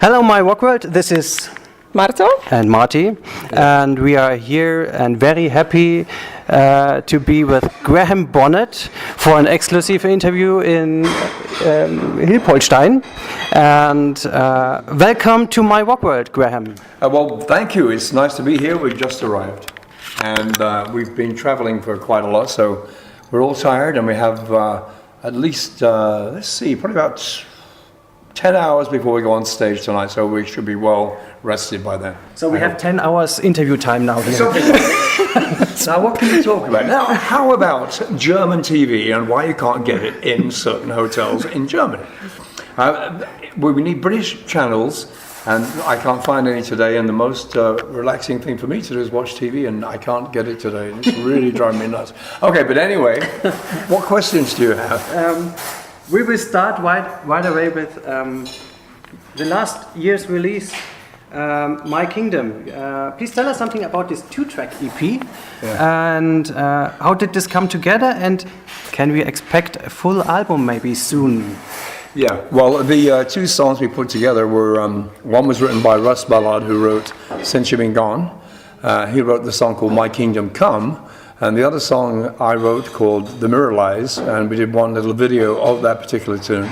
Hello, myRockworld. This is Marto and Marty, and we are here and very happy to be with Graham Bonnet for an exclusive interview in Hilpoltstein. And welcome to myRockworld, Graham. Well, thank you. It's nice to be here. We've just arrived, and we've been traveling for quite a lot, so we're all tired, and we have at least, let's see, probably about 10 hours before we go on stage tonight, so we should be well rested by then. So we have 10 hours interview time now here. Now, what can we talk about? Now, how about German TV and why you can't get it in certain hotels in Germany? We need British channels, and I can't find any today, and the most relaxing thing for me to do is watch TV, and I can't get it today. It's really driving me nuts. Okay, but anyway, what questions do you have? We will start right away with the last year's release, My Kingdom. Please tell us something about this 2-track EP, and how did this come together, and can we expect a full album maybe soon? Yeah, well, the two songs we put together were, one was written by Russ Ballard, who wrote Since You've Been Gone. He wrote the song called My Kingdom Come. And the other song I wrote called The Mirror Lies, and we did one little video of that particular tune.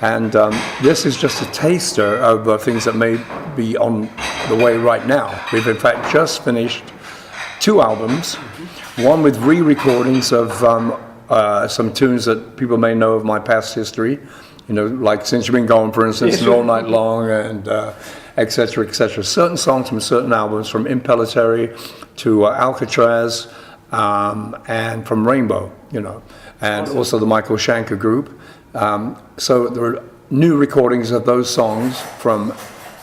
And this is just a taster of things that may be on the way right now. We've in fact just finished 2 albums, one with re-recordings of some tunes that people may know of my past history, you know, like Since You've Been Gone, for instance, and All Night Long, and etc., etc. Certain songs from certain albums, from Impellitteri to Alcatraz, and from Rainbow, you know, and also the Michael Schenker group. So there are new recordings of those songs from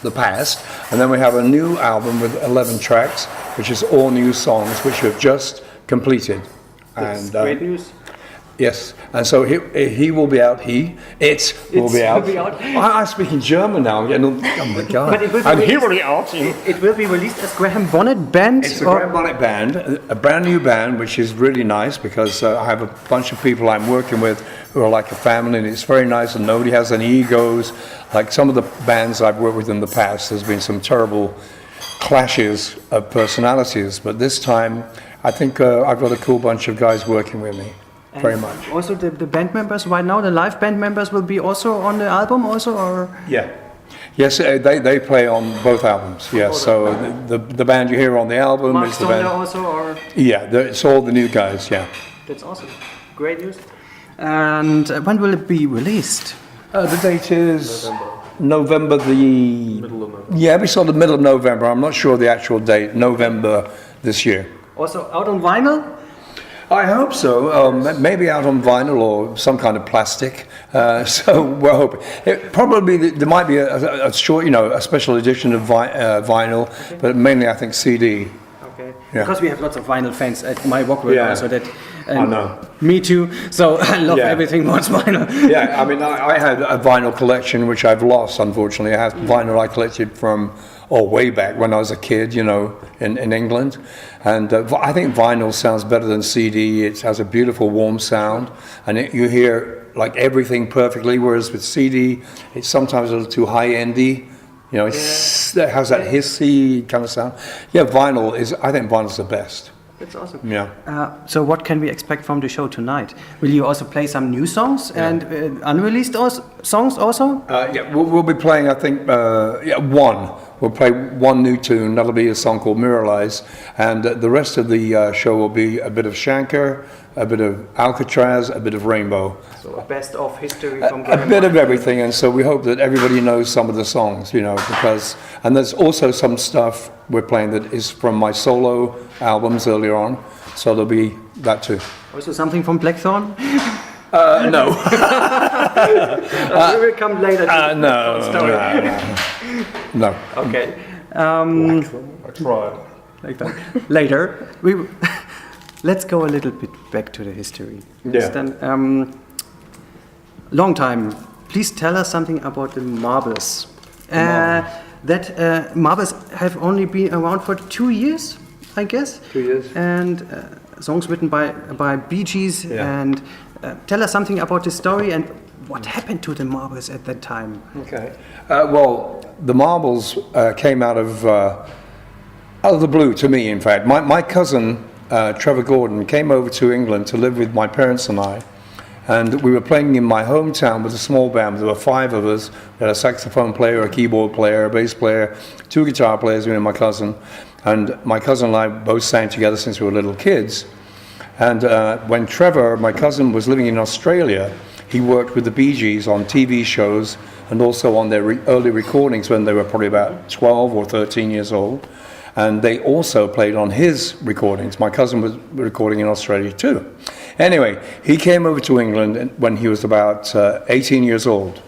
the past, and then we have a new album with 11 tracks, which is all new songs, which we've just completed. That's great news. Yes, and so he will be out. It will be out. I'm speaking German now. I'm getting, oh my God! But it will be out. It will be released as Graham Bonnet Band. It's a Graham Bonnet Band, a brand new band, which is really nice because I have a bunch of people I'm working with who are like a family, and it's very nice, and nobody has any egos. Like some of the bands I've worked with in the past, there's been some terrible clashes of personalities, but this time I think I've got a cool bunch of guys working with me. Very much. Also, the band members right now, the live band members will be also on the album, also, or yeah, yes, they play on both albums. Yes, so the band you hear on the album Mark is the band. Also, or yeah, it's all the new guys. Yeah, that's awesome. Great news. And when will it be released? The date is November the middle of November. Yeah, we saw the middle of November. I'm not sure the actual date. November this year. Also out on vinyl. I hope so. Maybe out on vinyl or some kind of plastic. So we're hoping. Probably there might be a short, you know, a special edition of vinyl, okay. But mainly I think CD. Okay. Yeah. Because we have lots of vinyl fans at myRockworld also. That. I know. Me too. So I love everything what's vinyl. Yeah. I mean, I had a vinyl collection which I've lost. Unfortunately, I have vinyl I collected from. Way back when I was a kid, you know, in England. And I think vinyl sounds better than CD. It has a beautiful warm sound, and you hear like everything perfectly, whereas with CD, it's sometimes a little too high-endy. You know, it has that hissy kind of sound. Yeah, I think vinyl's the best. That's awesome. Yeah. So what can we expect from the show tonight? Will you also play some new songs and unreleased songs also? Yeah, we'll be playing, I think, one. We'll play one new tune. That'll be a song called Mirror Lies. And the rest of the show will be a bit of Schenker, a bit of Alcatraz, a bit of Rainbow. So a best of history from a bit of everything. And so we hope that everybody knows some of the songs, you know, and there's also some stuff we're playing that is from my solo albums earlier on. So there'll be that too. Also something from Blackthorn? No. We will come later to No. Okay. I tried. Like that. Later. Let's go a little bit back to the history. Yeah. Then, long time. Please tell us something about the marbles. That marbles have only been around for 2 years, I guess. 2 years. And songs written by Bee Gees. And tell us something about the story and What happened to the marbles at that time? Okay. Well, the marbles came out of the blue to me, in fact. My cousin, Trevor Gordon, came over to England to live with my parents and I. And we were playing in my hometown with a small band. There were 5 of us. We had a saxophone player, a keyboard player, a bass player, 2 guitar players, me and my cousin. And my cousin and I both sang together since we were little kids. And when Trevor, my cousin, was living in Australia, he worked with the Bee Gees on TV shows and also on their early recordings when they were probably about 12 or 13 years old. And they also played on his recordings. My cousin was recording in Australia too. Anyway, he came over to England when he was about 18 years old.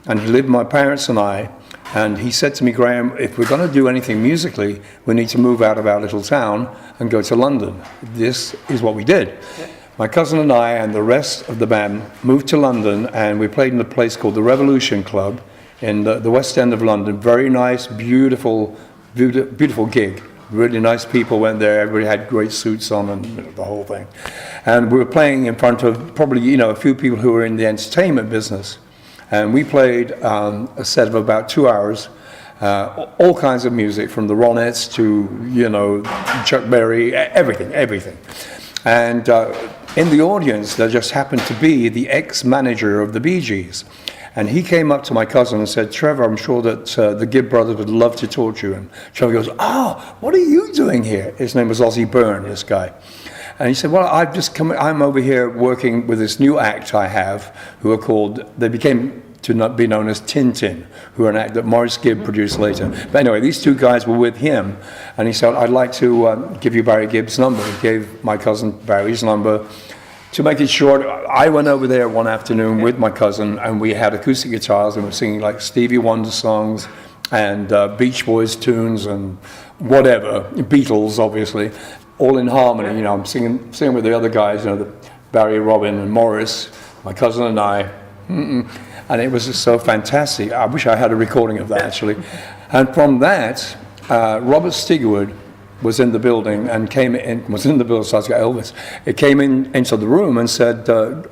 And he lived with my parents and I. And he said to me, Graham, if we're going to do anything musically, we need to move out of our little town and go to London. This is what we did. Yeah. My cousin and I and the rest of the band moved to London, and we played in a place called the Revolution Club in the West End of London. Very nice, beautiful gig. Really nice people went there. Everybody had great suits on and the whole thing. And we were playing in front of probably, a few people who were in the entertainment business. And we played a set of about 2 hours, all kinds of music, from the Ronettes to, Chuck Berry, everything. And in the audience, there just happened to be the ex-manager of the Bee Gees. And he came up to my cousin and said, Trevor, I'm sure that the Gibb brothers would love to talk to you. And Trevor goes, what are you doing here? His name was Ozzie Byrne, this guy. And he said, well, I've just come, I'm over here working with this new act I have, who are called, they became to not be known as Tintin, who are an act that Maurice Gibb produced later. But anyway, these 2 guys were with him, and he said, I'd like to give you Barry Gibb's number. He gave my cousin Barry's number. To make it short, I went over there one afternoon with my cousin, and we had acoustic guitars, and we were singing like Stevie Wonder songs, and Beach Boys tunes, and whatever, Beatles, obviously, all in harmony. I'm singing with the other guys, Barry, Robin, and Morris, my cousin and I. And it was just so fantastic. I wish I had a recording of that, actually. And from that, Robert Stigwood was in the building and so I got Elvis. He came into the room and said,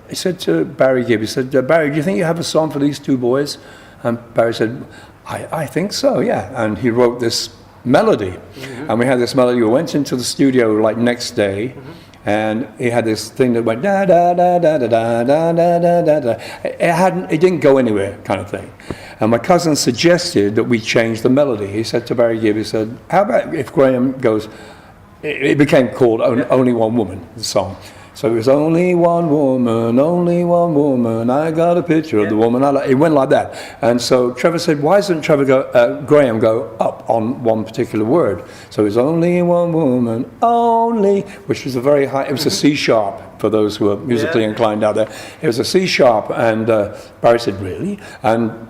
he said to Barry Gibb, he said, Barry, do you think you have a song for these 2 boys? And Barry said, I think so, yeah. And he wrote this melody. And we had this melody. We went into the studio like next day. And he had this thing that went da da da da da da da da da da. It didn't go anywhere, kind of thing. And my cousin suggested that we change the melody. He said to Barry Gibb, he said, how about if Graham goes, it became called Only One Woman, the song. So it was only one woman, I got a picture of the woman I like. It went like that. And so Trevor said, why doesn't Graham go up on one particular word? So it was only one woman, only, which was a very high, it was a C sharp for those who are musically inclined out there. It was a C sharp, and Barry said, really? And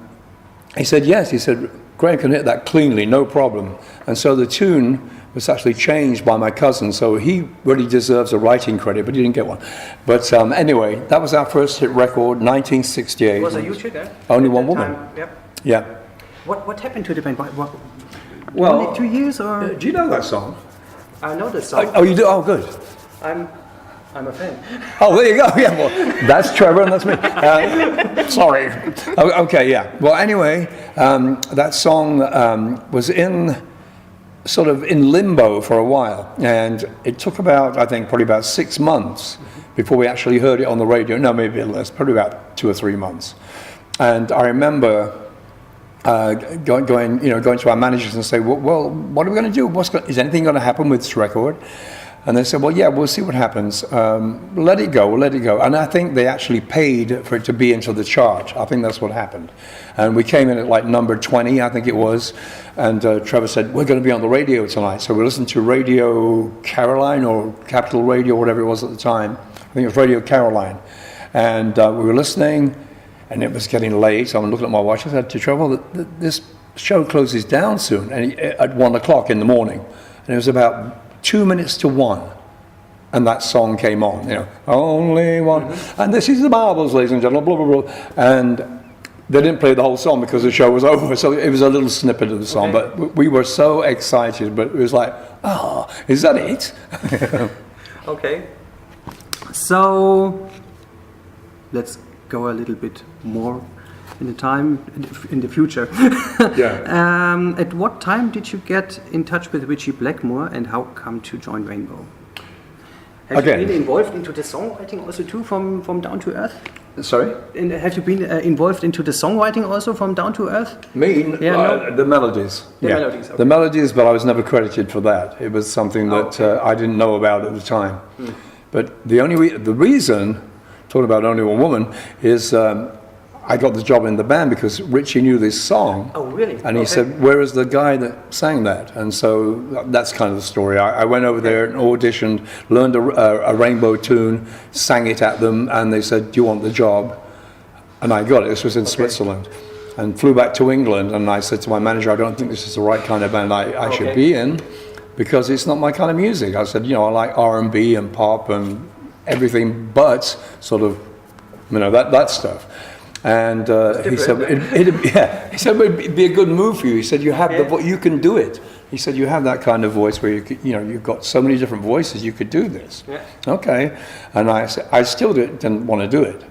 he said, yes. He said, Graham can hit that cleanly, no problem. And so the tune was actually changed by my cousin, so he really deserves a writing credit, but he didn't get one. But anyway, that was our first hit record, 1968. It was a huge hit, eh? Only One Woman. Yep. Yeah. What happened to the band? Well, only 2 years, or? Do you know that song? I know the song. Oh, you do? Oh, good. I'm a fan. Oh, there you go. Yeah, well, that's Trevor and that's me. Sorry. Okay, yeah. Well, anyway, that song was sort of in limbo for a while, and it took about, I think, probably about 6 months before we actually heard it on the radio. No, maybe a bit less, probably about 2 or 3 months. And I remember going to our managers and say, well, what are we going to do? Is anything going to happen with this record? And they said, well, yeah, we'll see what happens. Let it go. And I think they actually paid for it to be into the chart. I think that's what happened. And we came in at like number 20, I think it was. And Trevor said, we're going to be on the radio tonight. So we listened to Radio Caroline or Capital Radio, whatever it was at the time. I think it was Radio Caroline. And we were listening, and it was getting late. I'm looking at my watch. I said to Trevor, this show closes down soon, and at 1 o'clock in the morning. And it was about 2 minutes to 1, and that song came on, only one, and this is the marbles, ladies and gentlemen, blah, blah, blah, and they didn't play the whole song because the show was over, so it was a little snippet of the song, but we were so excited, but it was like, is that it? Okay, so let's go a little bit more in the time, in the future. Yeah. At what time did you get in touch with Richie Blackmore, and how come to join Rainbow? Have you been involved into the songwriting also too from Down to Earth? Sorry? And have you been involved into the songwriting also from Down to Earth? Me? Yeah, no. The melodies. The melodies, okay. The melodies, but I was never credited for that. It was something that I didn't know about at the time. But the reason, talking about Only One Woman, is I got the job in the band because Richie knew this song. Oh, really? And he said, where is the guy that sang that? And so that's kind of the story. I went over there and auditioned, learned a Rainbow tune, sang it at them, and they said, do you want the job? And I got it. This was in Switzerland. And flew back to England, and I said to my manager, I don't think this is the right kind of band I should be in, because it's not my kind of music. I said, I like R&B and pop and everything but sort of, that stuff. And he said, he said it'd be a good move for you. He said, you have you can do it. He said, you have that kind of voice where you've got so many different voices. You could do this. Yeah. Okay. And I said, I still didn't want to do it.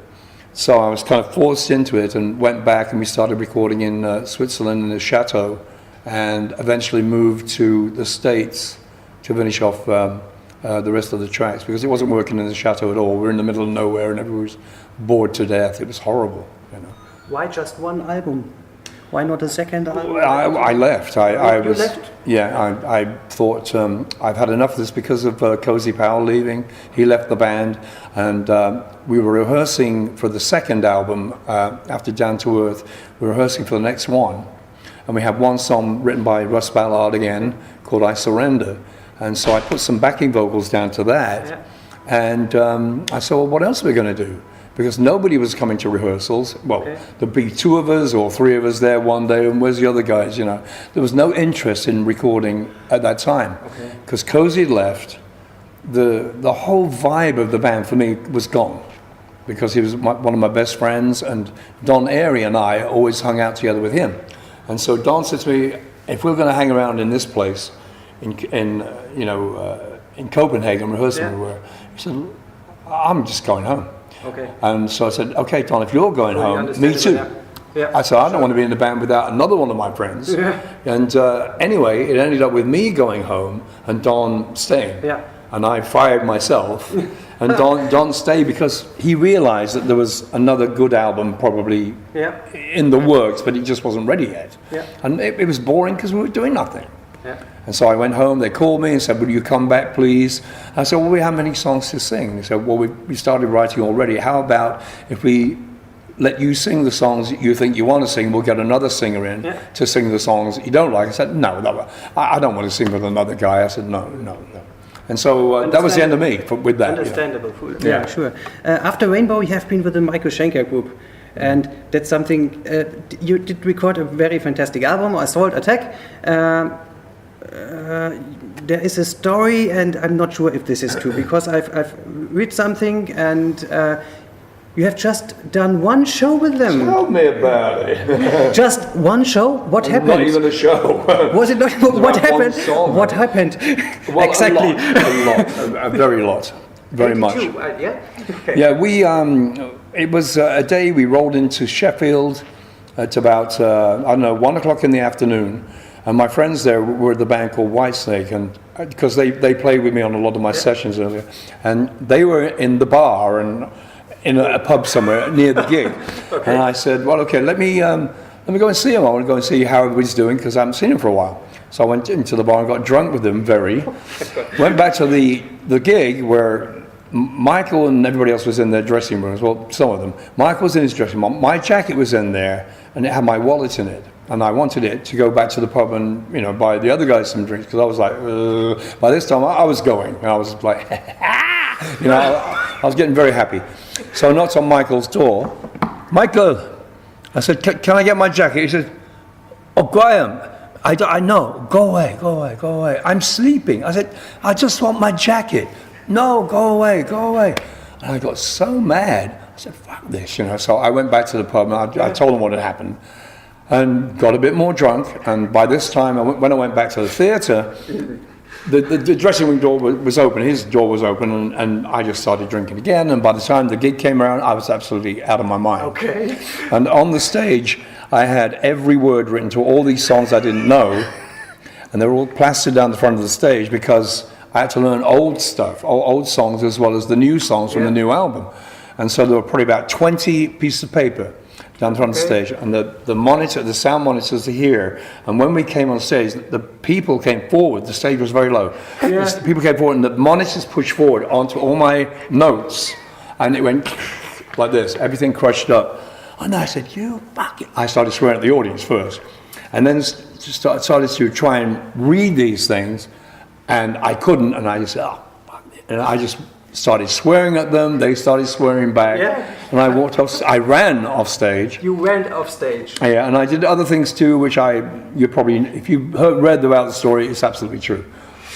So I was kind of forced into it and went back, and we started recording in Switzerland in a chateau, and eventually moved to the States to finish off the rest of the tracks, because it wasn't working in the chateau at all. We were in the middle of nowhere, and everyone was bored to death. It was horrible. Why just one album? Why not a second album? I left. You left? Yeah, I thought I've had enough of this because of Cozy Powell leaving. He left the band, and we were rehearsing for the second album after Down to Earth. We were rehearsing for the next one, and we had one song written by Russ Ballard again called I Surrender. And so I put some backing vocals down to that, and I said, well, what else are we going to do? Because nobody was coming to rehearsals. Well, there'd be 2 of us or 3 of us there one day, and where's the other guys, There was no interest in recording at that time. Because Cozy left, the whole vibe of the band for me was gone. Because he was one of my best friends, and Don Airy and I always hung out together with him. And so Don said to me, if we're going to hang around in this place, in Copenhagen, rehearsing everywhere, he said, I'm just going home. Okay. And so I said, okay, Don, if you're going home, me too. I said, I don't want to be in the band without another one of my friends. And anyway, it ended up with me going home and Don staying. And I fired myself. And Don stayed because he realized that there was another good album probably in the works, but it just wasn't ready yet. And it was boring because we were doing nothing. And so I went home, they called me and said, will you come back, please? I said, well, we have many songs to sing. They said, well, we started writing already. How about if we let you sing the songs that you think you want to sing, we'll get another singer in to sing the songs that you don't like. I said, no, I don't want to sing with another guy. I said, no. And so that was the end of me with that. Understandable. Yeah, sure. After Rainbow, you have been with the Michael Schenker group. And that's something, you did record a very fantastic album, Assault Attack. There is a story, and I'm not sure if this is true, because I've read something, and you have just done one show with them. Tell me about it. Just one show? What happened? Not even a show. Was it not? What happened? What happened? Well, exactly. A very lot. Very much. Yeah, we. It was a day we rolled into Sheffield at about 1 o'clock in the afternoon. And my friends there were the band called Whitesnake, and because they played with me on a lot of my sessions earlier, and they were in the bar and in a pub somewhere near the gig. And I said, well, okay, let me go and see him. I want to go and see how everybody's doing because I haven't seen him for a while. So I went into the bar and got drunk with them. Went back to the gig where Michael and everybody else was in their dressing rooms. Well, some of them. Michael was in his dressing room. My jacket was in there, and it had my wallet in it. And I wanted it to go back to the pub and, buy the other guys some drinks, because I was like, by this time I was going. And I was like, I was getting very happy. So I knocked on Michael's door. Michael, I said, can I get my jacket? He said, oh, Graham, I know, go away. I'm sleeping. I said, I just want my jacket. No, go away. And I got so mad. I said, fuck this, So I went back to the pub and I told him what had happened. And got a bit more drunk, and by this time, when I went back to the theatre, the dressing room door was open, his door was open, and I just started drinking again. And by the time the gig came around, I was absolutely out of my mind. Okay. And on the stage, I had every word written to all these songs I didn't know, and they were all plastered down the front of the stage because I had to learn old stuff, old songs as well as the new songs from the new album. And so there were probably about 20 pieces of paper down the front of the stage, and the sound monitors are here. And when we came on stage, the people came forward. The stage was very low. Yeah. The people came forward, and the monitors pushed forward onto all my notes, and it went like this. Everything crushed up. And I said, "You fuck it!" I started swearing at the audience first, and then started to try and read these things, and I couldn't. And I just said, "Oh, fuck it!" And I just started swearing at them. They started swearing back. Yeah. And I walked off. I ran off stage. You went off stage. Yeah, and I did other things too, which you probably, if you read about the story, it's absolutely true.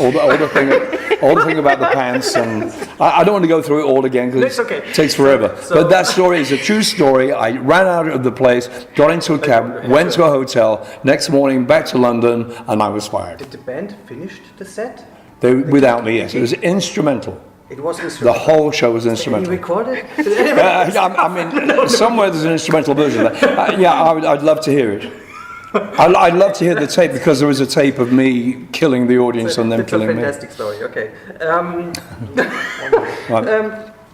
All the thing about the pants, and I don't want to go through it all again because it takes forever. But that story is a true story. I ran out of the place, got into a cab, went to a hotel. Next morning, back to London, and I was fired. Did the band finish the set? Without me, yes, it was instrumental. It was instrumental. The whole show was instrumental. Can you record it? I mean, somewhere there's an instrumental version of that. I'd love to hear it. I'd love to hear the tape because there was a tape of me killing the audience and them killing me. It's a fantastic story. Okay.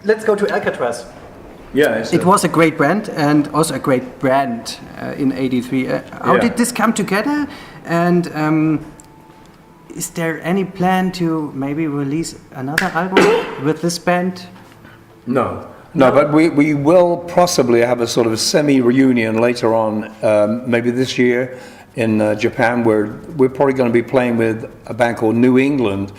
Let's go to Alcatraz. Yeah, it was a great band and also a great brand in '83. How did this come together? And is there any plan to maybe release another album with this band? No, but we will possibly have a sort of a semi-reunion later on, maybe this year in Japan, where we're probably going to be playing with a band called New England.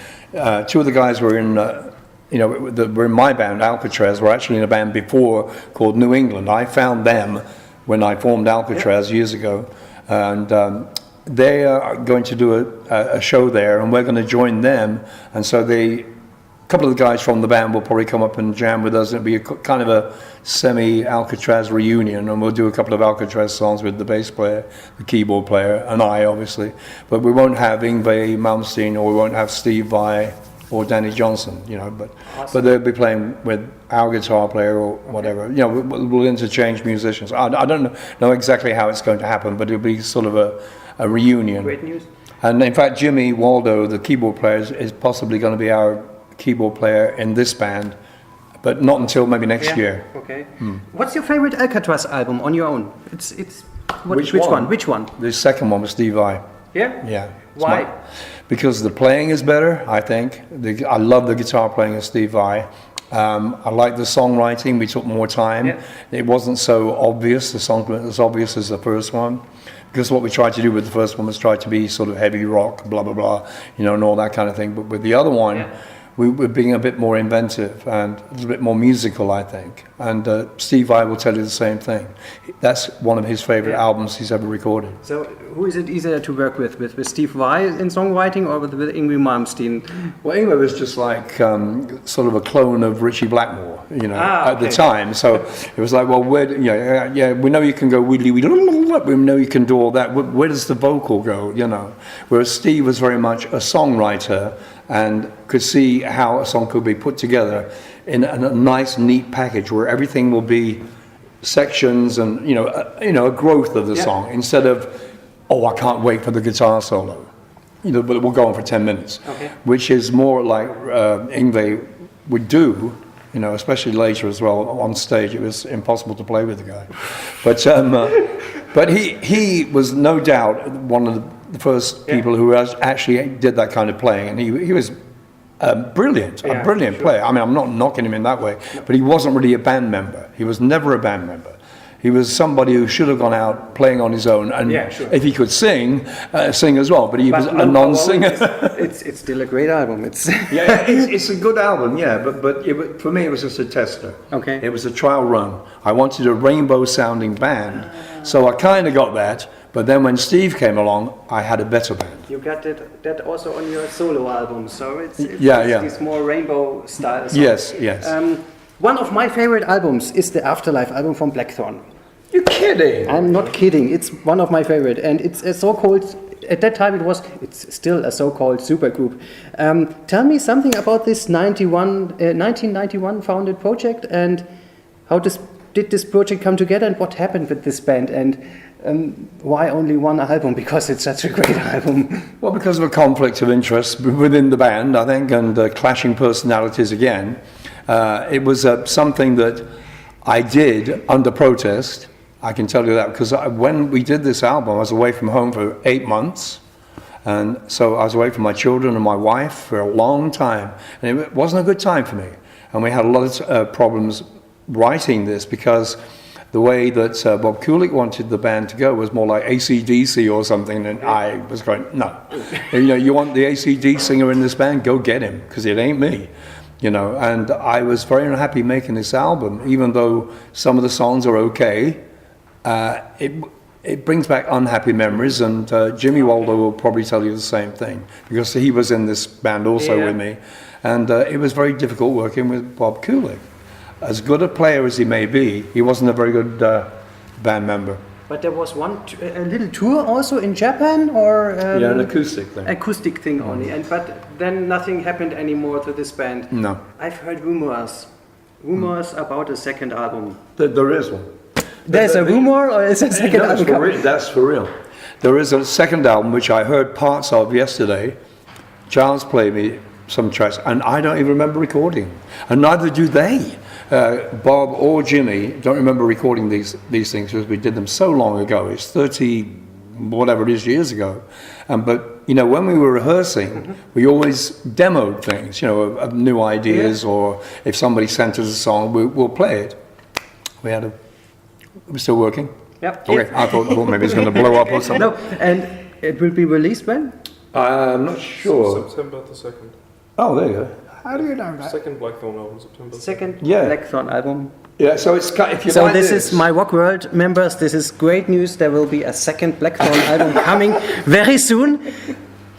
Two of the guys were in, were in my band, Alcatraz, were actually in a band before called New England. I found them when I formed Alcatraz years ago, and they are going to do a show there, and we're going to join them. And so a couple of the guys from the band will probably come up and jam with us. It'll be kind of a semi-Alcatraz reunion, and we'll do a couple of Alcatraz songs with the bass player, the keyboard player, and I, obviously. But we won't have Yngwie Malmsteen, or we won't have Steve Vai or Danny Johnson, but they'll be playing with our guitar player or whatever. We'll interchange musicians. I don't know exactly how it's going to happen, but it'll be sort of a reunion. Great news. And in fact, Jimmy Waldo, the keyboard player, is possibly going to be our keyboard player in this band, but not until maybe next year. Okay. What's your favorite Alcatraz album on your own? Which one? The second one was Steve Vai. Yeah? Yeah. Why? Because the playing is better, I think. I love the guitar playing of Steve Vai. I like the songwriting. We took more time. Yeah. It wasn't so obvious. The song was as obvious as the first one. Because what we tried to do with the first one was try to be sort of heavy rock, blah, blah, blah, and all that kind of thing. But with the other one, we were being a bit more inventive and a little bit more musical, I think. And Steve Vai will tell you the same thing. That's one of his favorite albums he's ever recorded. So who is it easier to work with Steve Vai in songwriting or with Yngwie Malmsteen? Well, Yngwie was just like sort of a clone of Ritchie Blackmore, at the time. So it was like, well, we know you can go widdly, we know you can do all that. Where does the vocal go, Whereas Steve was very much a songwriter and could see how a song could be put together in a nice, neat package where everything will be sections and a growth of the song instead of I can't wait for the guitar solo, but it will go on for 10 minutes, which is more like Yngwie would do, especially later as well on stage. It was impossible to play with the guy, but he was no doubt one of the first people who actually did that kind of playing, and he was brilliant player. I mean, I'm not knocking him in that way, but he wasn't really a band member. He was never a band member. He was somebody who should have gone out playing on his own, and if he could sing as well. But he was a non-singer. It's still a great album. It's a good album. But for me, it was just a tester. Okay. It was a trial run. I wanted a rainbow-sounding band, so I kind of got that. But then when Steve came along, I had a better band. You got that also on your solo album, so it's these more rainbow style songs. Yes. One of my favorite albums is the Afterlife album from Blackthorn. You're kidding? I'm not kidding. It's one of my favorite, and it's a so-called at that time it's still a so-called supergroup. Tell me something about this 1991 founded project, and how did this project come together, and what happened with this band, and why only one album? Because it's such a great album. Well, because of a conflict of interest within the band, I think, and clashing personalities again. It was something that I did under protest. I can tell you that because when we did this album, I was away from home for 8 months. And so I was away from my children and my wife for a long time. And it wasn't a good time for me. And we had a lot of problems writing this because the way that Bob Kulick wanted the band to go was more like AC/DC or something. And I was going, no. You want the AC/DC singer in this band? Go get him, because it ain't me. And I was very unhappy making this album, even though some of the songs are okay. It brings back unhappy memories, and Jimmy Waldo will probably tell you the same thing, because he was in this band also with me, and it was very difficult working with Bob Kulick. As good a player as he may be, he wasn't a very good band member. But there was a little tour also in Japan, or an acoustic thing. Acoustic thing only, but then nothing happened anymore to this band. No. I've heard rumors about a second album. There is one. There's a rumor, or is a second album? That's for real. There is a second album which I heard parts of yesterday. Charles played me some tracks, and I don't even remember recording, and neither do they. Bob or Jimmy don't remember recording these things because we did them so long ago. It's 30, whatever it is, years ago. But when we were rehearsing, we always demoed things, of new ideas, or if somebody sent us a song, we'll play it. We're still working? Yep. Okay, I thought maybe it's going to blow up or something. No, and it will be released when? I'm not sure. September the 2nd. Oh, there you go. How do you know that? Second Blackthorn album, September. Second Yeah. Blackthorn album. Yeah, so it's if you So like this is myRockworld members. This is great news. There will be a second Blackthorn album coming very soon.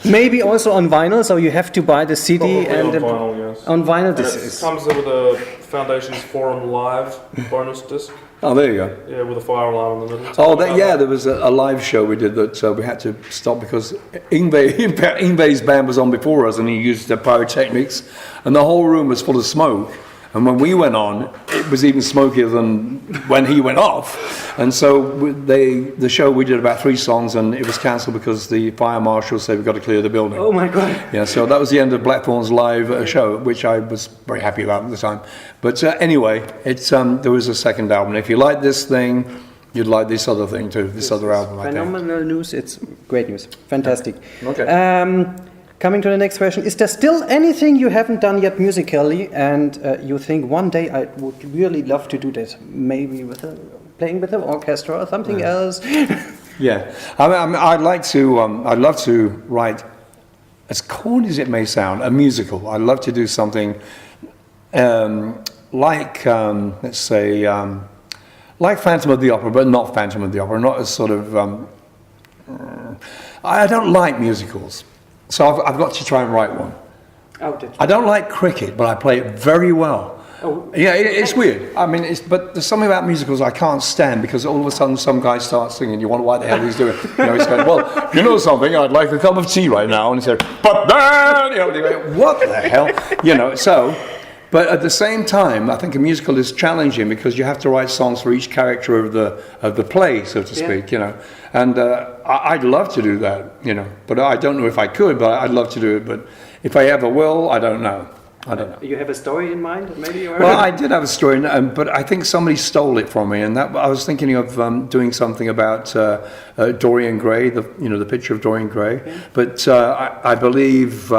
Maybe also on vinyl, so you have to buy the CD. Probably on vinyl, yes. On vinyl, And this it comes with a Foundations Forum Live bonus disc. Oh, there you go. Yeah, with a fire alarm in the middle. Oh, there was a live show we did that we had to stop because Ingve's band was on before us, and he used the pyrotechnics, and the whole room was full of smoke. And when we went on, it was even smokier than when he went off. And so the show, we did about 3 songs, and it was cancelled because the fire marshal said we've got to clear the building. Oh my God. Yeah, so that was the end of Blackthorn's live show, which I was very happy about at the time. But anyway, there was a second album. If you like this thing, you'd like this other thing too, this other album, I think. Phenomenal news. It's great news. Fantastic. Okay. Coming to the next question, is there still anything you haven't done yet musically, and you think one day I would really love to do that? Maybe playing with an orchestra or something else? Yeah, I'd love to write, as corny as it may sound, a musical. I'd love to do something like, let's say, like Phantom of the Opera, but not Phantom of the Opera, not as sort of, I don't like musicals. So I've got to try and write one. Oh, I don't like cricket, but I play it very well. Oh. Yeah, it's weird. I mean, but there's something about musicals I can't stand, because all of a sudden some guy starts singing. You wonder what the hell he's doing. He's going, well, you know something? I'd like a cup of tea right now. And he said, but then, you go, what the hell? So. But at the same time, I think a musical is challenging because you have to write songs for each character of the play, so to speak. And I'd love to do that, but I don't know if I could. But I'd love to do it. But if I ever will, I don't know. You have a story in mind, maybe? Or? Well, I did have a story, but I think somebody stole it from me, and I was thinking of doing something about Dorian Gray, the picture of Dorian Gray. Okay. But I believe.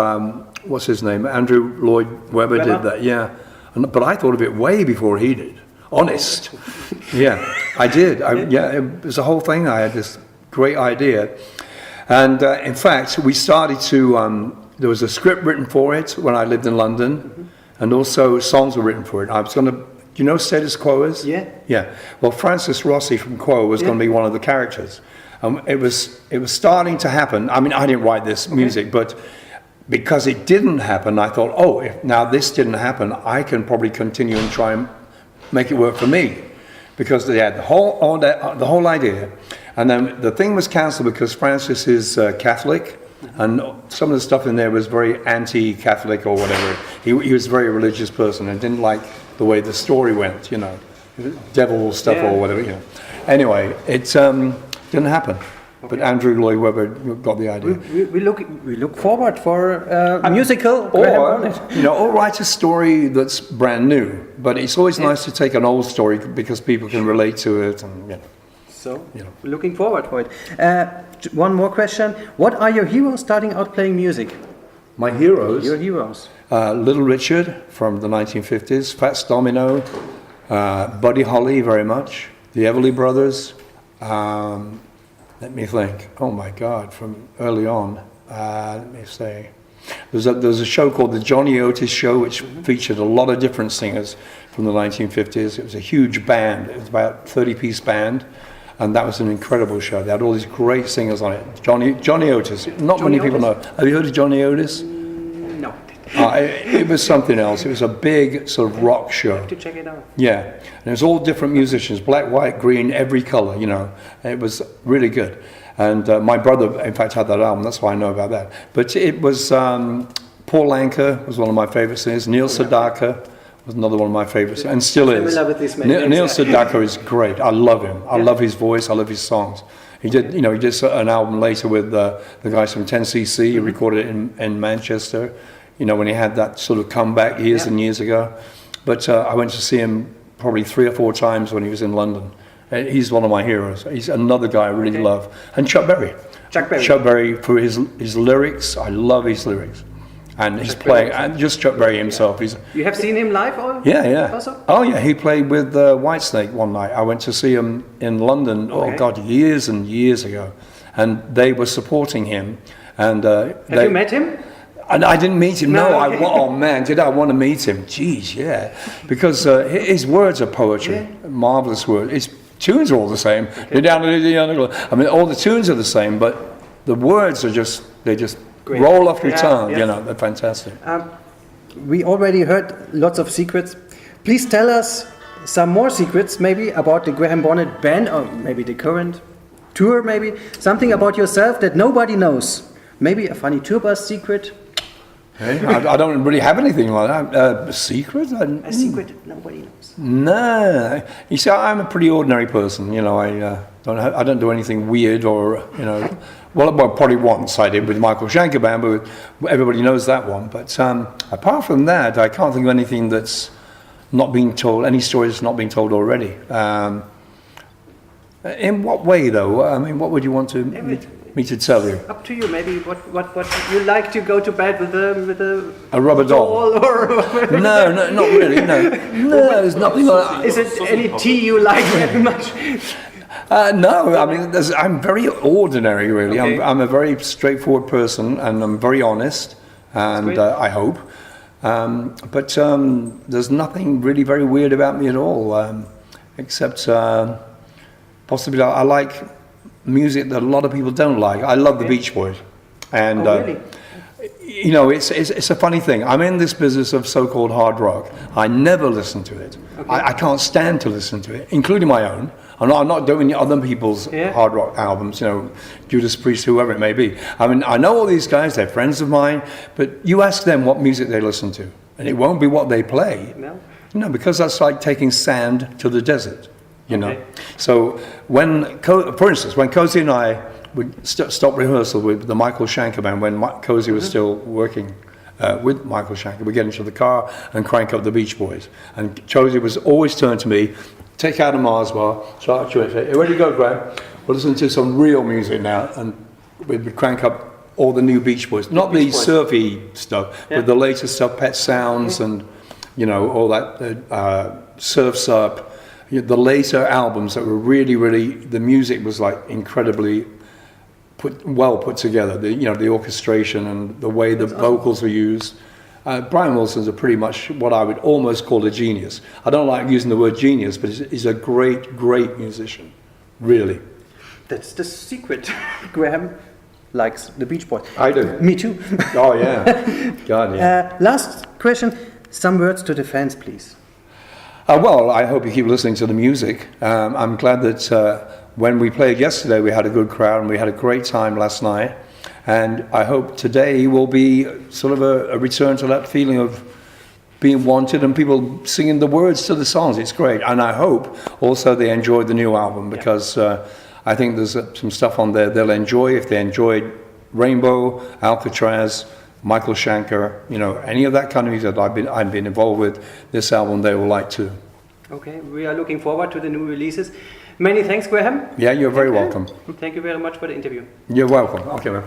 What's his name? Andrew Lloyd Webber did that, yeah. But I thought of it way before he did. Honest. Yeah, I did. It was a whole thing. I had this great idea. And in fact, we started to, there was a script written for it when I lived in London, and also songs were written for it. I was going to, do you know who Status Quo is? Yeah. Yeah. Well, Francis Rossi from Quo was going to be one of the characters. It was starting to happen. I mean, I didn't write this music, but because it didn't happen, I thought, if now this didn't happen, I can probably continue and try and make it work for me. because they had the whole idea, and then the thing was cancelled because Francis is Catholic, and some of the stuff in there was very anti-Catholic or whatever. He was a very religious person and didn't like the way the story went, you know, devil stuff or whatever, you know. Anyway, it didn't happen. But Andrew Lloyd Webber got the idea. We look forward for a musical, or write a story that's brand new. But it's always nice to take an old story because people can relate to it, and you know. So, we're looking forward for it. One more question: what are your heroes starting out playing music? My heroes. Your heroes. Little Richard from the 1950s, Fats Domino, Buddy Holly very much, the Everly Brothers. Let me think. Oh my God! From early on, let me say, there's a show called the Johnny Otis Show, which featured a lot of different singers from the 1950s. It was a huge band. It was about a 30-piece band, and that was an incredible show. They had all these great singers on it. Johnny Otis. Not many people know. Have you heard of Johnny Otis? No. It was something else. It was a big sort of rock show. I have to check it out. Yeah, and it was all different musicians, black, white, green, every color, you know. It was really good. And my brother, in fact, had that album. That's why I know about that. But it was Paul Anka was one of my favorite singers. Neil Sedaka was another one of my favorites, and still is. Neil Sedaka is great. I love him. I love his voice. I love his songs. He did an album later with the guys from 10cc. He recorded it in Manchester. You know, when he had that sort of comeback years and years ago. But I went to see him probably 3 or 4 times when he was in London. He's one of my heroes. He's another guy I really love. And Chuck Berry. Chuck Berry for his lyrics. I love his lyrics. And his playing. And just Chuck Berry himself. You have seen him live? Yeah. Also? Oh, yeah. He played with Whitesnake one night. I went to see him in London, years and years ago. And they were supporting him. And have you met him? And I didn't meet him. No, okay. Oh man, did I want to meet him? Jeez, yeah, because his words are poetry, marvelous words. His tunes are all the same. I mean, all the tunes are the same, but the words are just great. Roll off your tongue. You know, they're fantastic. We already heard lots of secrets. Please tell us some more secrets, maybe about the Graham Bonnet band, or maybe the current tour. Maybe something about yourself that nobody knows. Maybe a funny tour bus secret. Hey, I don't really have anything like that. A secret? A secret nobody knows. No. You see, I'm a pretty ordinary person. You know, I don't do anything weird or, you know. Well, probably once I did with Michael Schenker Band, but everybody knows that one. But apart from that, I can't think of anything that's not being told, any story that's not being told already. In what way, though? I mean, what would you want to... me to tell you? Up to you. Maybe what you like to go to bed with a rubber doll or no, not really. No, there's nothing like that. Is it any tea you like very much? No, I mean I'm very ordinary, really. Okay. I'm a very straightforward person, and I'm very honest, and I hope. But there's nothing really very weird about me at all, except possibly I like music that a lot of people don't like. I love the Beach Boys, and really? You know, it's a funny thing. I'm in this business of so-called hard rock. I never listen to it. I can't stand to listen to it, including my own. I'm not doing other people's hard rock albums, you know, Judas Priest, whoever it may be. I mean, I know all these guys, they're friends of mine, but you ask them what music they listen to, and it won't be what they play. No, because that's like taking sand to the desert. You know, so for instance, when Cozy and I would stop rehearsal with the Michael Schenker Band, when Cozy was still working with Michael Schenker, we'd get into the car and crank up the Beach Boys. And Cozy was always turn to me, take out a Mars bar, start chewing, say, "Hey, where do you go, Graham? We'll listen to some real music now." And we'd crank up all the new Beach Boys, not the surfy stuff, but the latest stuff, Pet Sounds and, you know, all that Surf's Up. The later albums that were really, the music was like incredibly well put together. The orchestration and the way the vocals were used. Brian Wilson's pretty much what I would almost call a genius. I don't like using the word genius, but he's a great musician, really. That's the secret. Graham likes the Beach Boys. I do. Me too. Oh yeah, God yeah. Last question. Some words to the fans, please. Well, I hope you keep listening to the music. I'm glad that when we played yesterday, we had a good crowd and we had a great time last night. And I hope today will be sort of a return to that feeling of being wanted and people singing the words to the songs. It's great. And I hope also they enjoyed the new album, because I think there's some stuff on there they'll enjoy. If they enjoyed Rainbow, Alcatraz, Michael Schenker, any of that kind of music that I've been involved with, this album they will like too. Okay, we are looking forward to the new releases. Many thanks, Graham. Yeah, you're very welcome. Thank you very much for the interview. You're welcome. Okay, man.